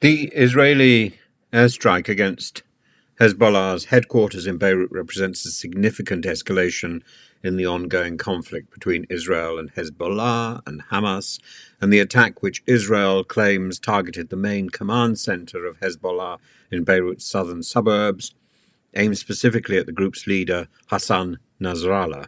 The Israeli airstrike against Hezbollah's headquarters in Beirut represents a significant escalation in the ongoing conflict between Israel and Hezbollah and Hamas, and the attack, which Israel claims targeted the main command center of Hezbollah in Beirut's southern suburbs, aimed specifically at the group's leader, Hassan Nasrallah.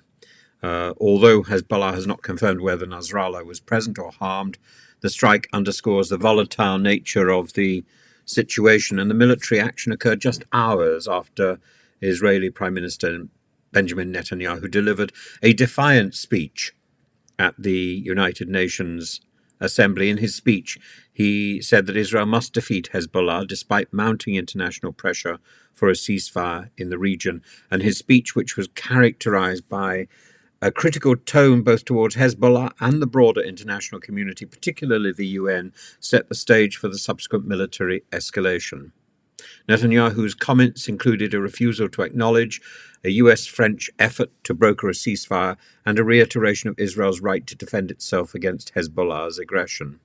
Although Hezbollah has not confirmed whether Nasrallah was present or harmed, the strike underscores the volatile nature of the situation, and the military action occurred just hours after Israeli Prime Minister Benjamin Netanyahu delivered a defiant speech at the United Nations Assembly. In his speech, he said that Israel must defeat Hezbollah despite mounting international pressure for a ceasefire in the region. And his speech, which was characterized by a critical tone both towards Hezbollah and the broader international community, particularly the UN, set the stage for the subsequent military escalation. Netanyahu's comments included a refusal to acknowledge a US-French effort to broker a ceasefire and a reiteration of Israel's right to defend itself against Hezbollah's aggression.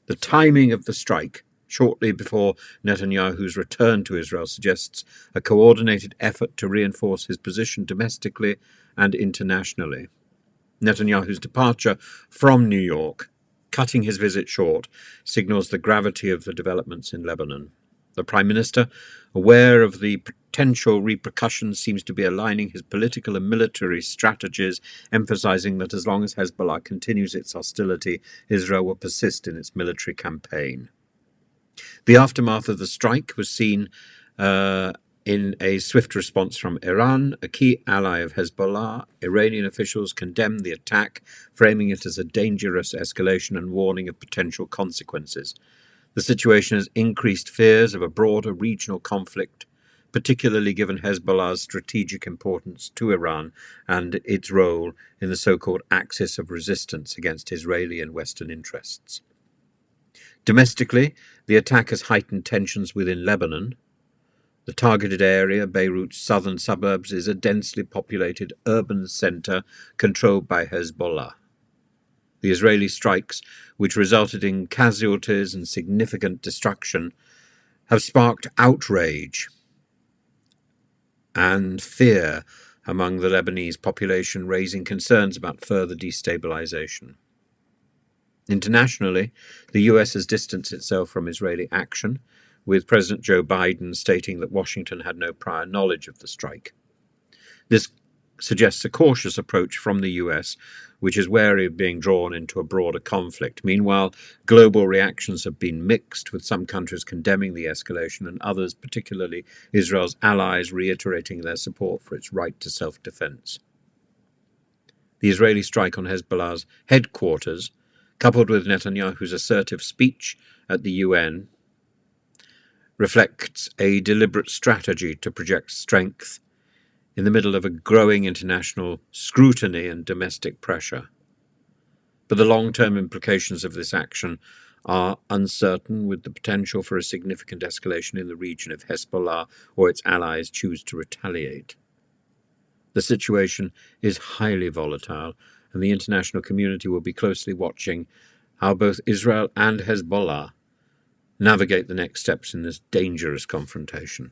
The timing of the strike, shortly before Netanyahu's return to Israel, suggests a coordinated effort to reinforce his position domestically and internationally. Netanyahu's departure from New York, cutting his visit short, signals the gravity of the developments in Lebanon. The Prime Minister, aware of the potential repercussions, seems to be aligning his political and military strategies, emphasizing that as long as Hezbollah continues its hostility, Israel will persist in its military campaign. The aftermath of the strike was seen in a swift response from Iran, a key ally of Hezbollah. Iranian officials condemned the attack, framing it as a dangerous escalation and warning of potential consequences. The situation has increased fears of a broader regional conflict, particularly given Hezbollah's strategic importance to Iran and its role in the so-called axis of resistance against Israeli and Western interests. Domestically, the attack has heightened tensions within Lebanon. The targeted area, Beirut's southern suburbs, is a densely populated urban center controlled by Hezbollah. The Israeli strikes, which resulted in casualties and significant destruction, have sparked outrage and fear among the Lebanese population, raising concerns about further destabilization. Internationally, the US has distanced itself from Israeli action, with President Joe Biden stating that Washington had no prior knowledge of the strike. This suggests a cautious approach from the US, which is wary of being drawn into a broader conflict. Meanwhile, global reactions have been mixed, with some countries condemning the escalation and others, particularly Israel's allies, reiterating their support for its right to self-defense. The Israeli strike on Hezbollah's headquarters, coupled with Netanyahu's assertive speech at the UN, reflects a deliberate strategy to project strength in the middle of a growing international scrutiny and domestic pressure. But the long-term implications of this action are uncertain, with the potential for a significant escalation in the region if Hezbollah or its allies choose to retaliate. The situation is highly volatile, and the international community will be closely watching how both Israel and Hezbollah navigate the next steps in this dangerous confrontation.